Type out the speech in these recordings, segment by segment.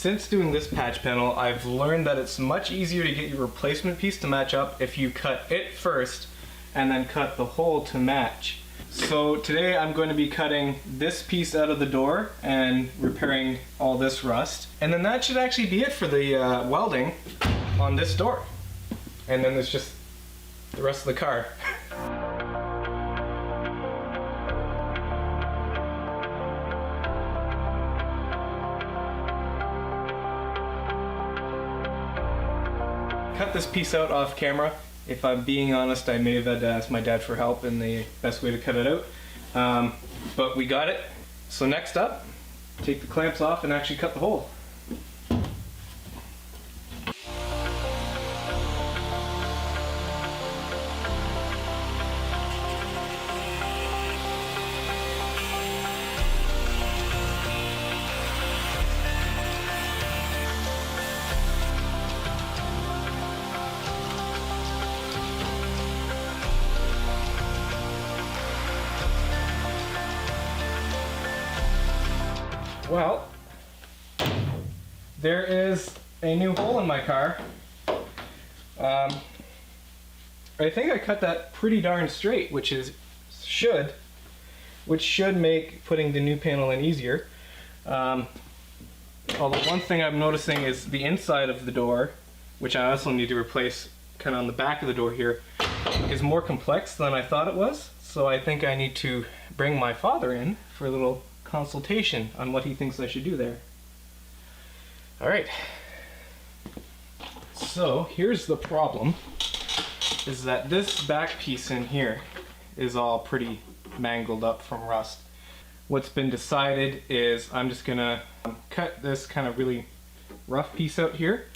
Since doing this patch panel, I've learned that it's much easier to get your replacement piece to match up if you cut it first and then cut the hole to match. So today I'm going to be cutting this piece out of the door and repairing all this rust. And then that should actually be it for the welding on this door. And then there's just the rest of the car. Cut this piece out off camera. If I'm being honest, I may have had to ask my dad for help in the best way to cut it out. But we got it. So next up, take the clamps off and actually cut the hole. Well, there is a new hole in my car. I think I cut that pretty darn straight, which should make putting the new panel in easier. Although one thing I'm noticing is the inside of the door, which I also need to replace kind of on the back of the door here, is more complex than I thought it was. So I think I need to bring my father in for a little consultation on what he thinks I should do there. All right. So here's the problem, is that this back piece in here is all pretty mangled up from rust. What's been decided is I'm just gonna cut this kind of really rough piece out here,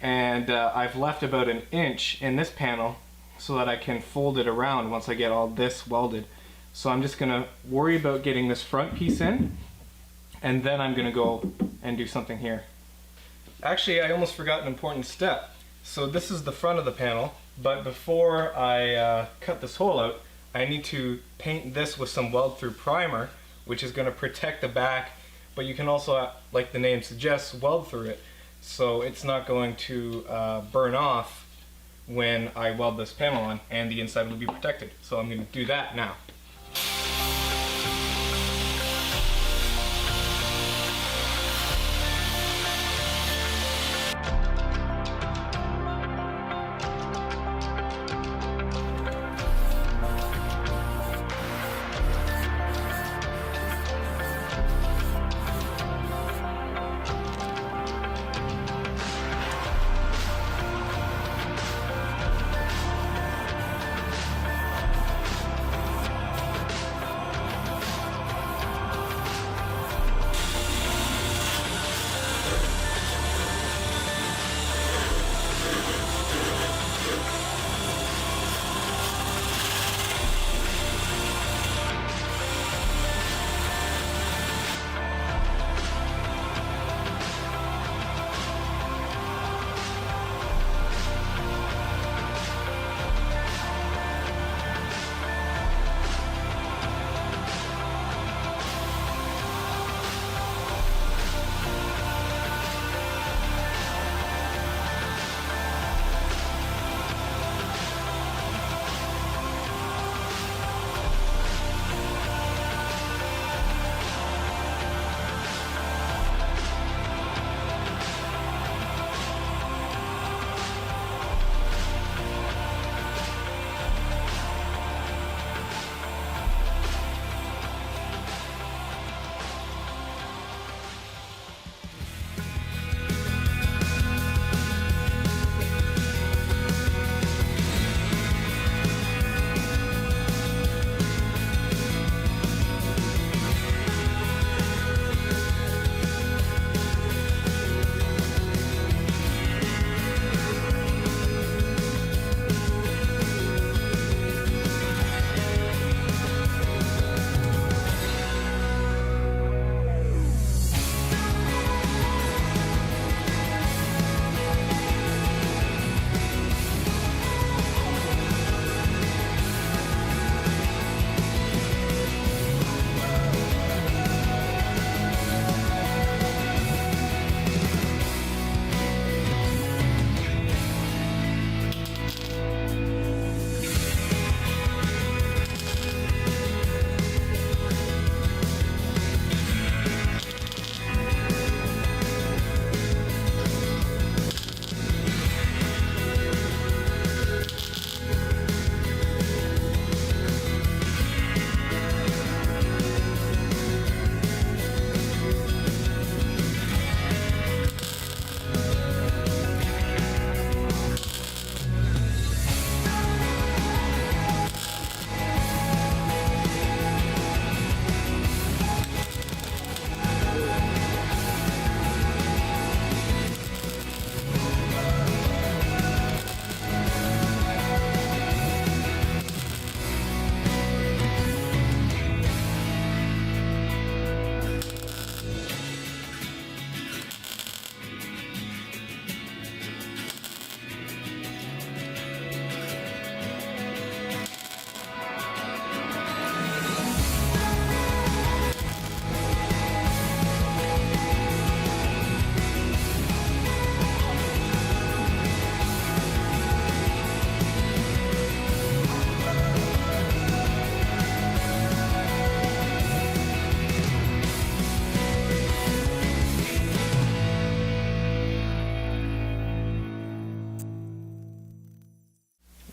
and I've left about an inch in this panel so that I can fold it around once I get all this welded. So I'm just gonna worry about getting this front piece in, and then I'm gonna go and do something here. Actually, I almost forgot an important step. So this is the front of the panel, but before I cut this hole out, I need to paint this with some weld-through primer, which is gonna protect the back, but you can also, like the name suggests, weld through it. So it's not going to burn off when I weld this panel on, and the inside will be protected. So I'm gonna do that now.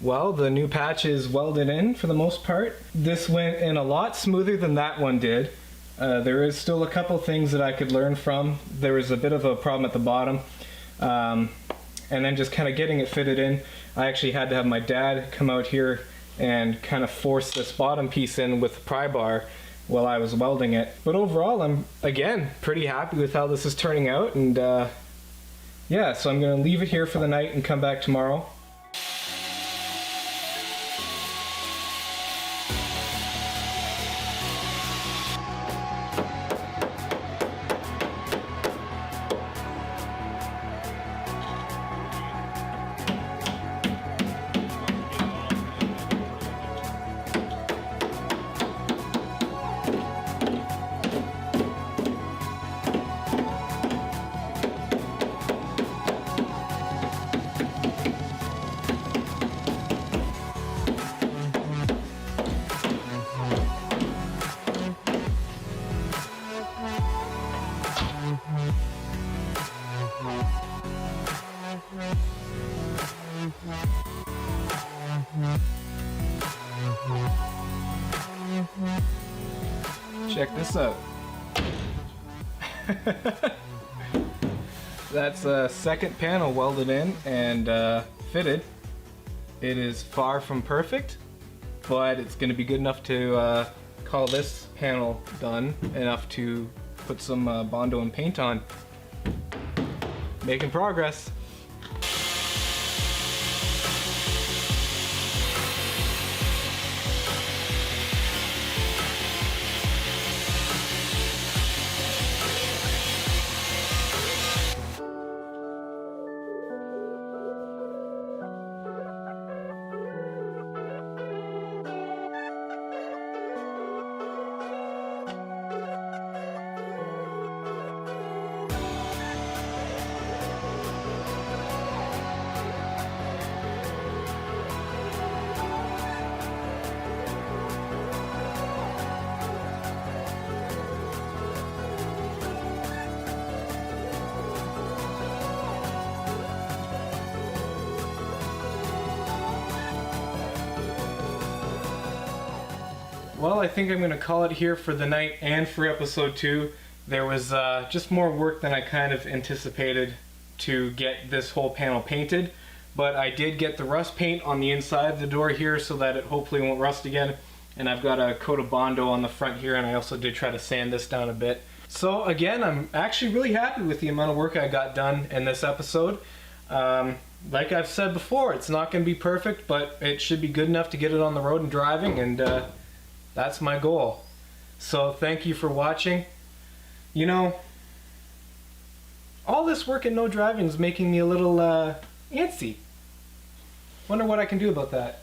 well, the new patch is welded in for the most part. This went in a lot smoother than that one did. There is still a couple things that I could learn from. There was a bit of a problem at the bottom. And then just kind of getting it fitted in. I actually had to have my dad come out here and kind of force this bottom piece in with the pry bar while I was welding it. But overall, I'm, again, pretty happy with how this is turning out. And yeah, so I'm going to leave it here for the night and come back tomorrow. Check this out. That's a second panel welded in and fitted. It is far from perfect, but it's going to be good enough to call this panel done, enough to put some Bondo and paint on. Making progress. Well, I think I'm going to call it here for the night and for episode 2. There was just more work than I kind of anticipated to get this whole panel painted, but I did get the rust paint on the inside of the door here so that it hopefully won't rust again, and I've got a coat of Bondo on the front here, and I also did try to sand this down a bit. So again, I'm actually really happy with the amount of work I got done in this episode. Like I've said before, it's not going to be perfect, but it should be good enough to get it on the road and driving, and that's my goal. So thank you for watching. You know, all this work and no driving is making me a little antsy. Wonder what I can do about that.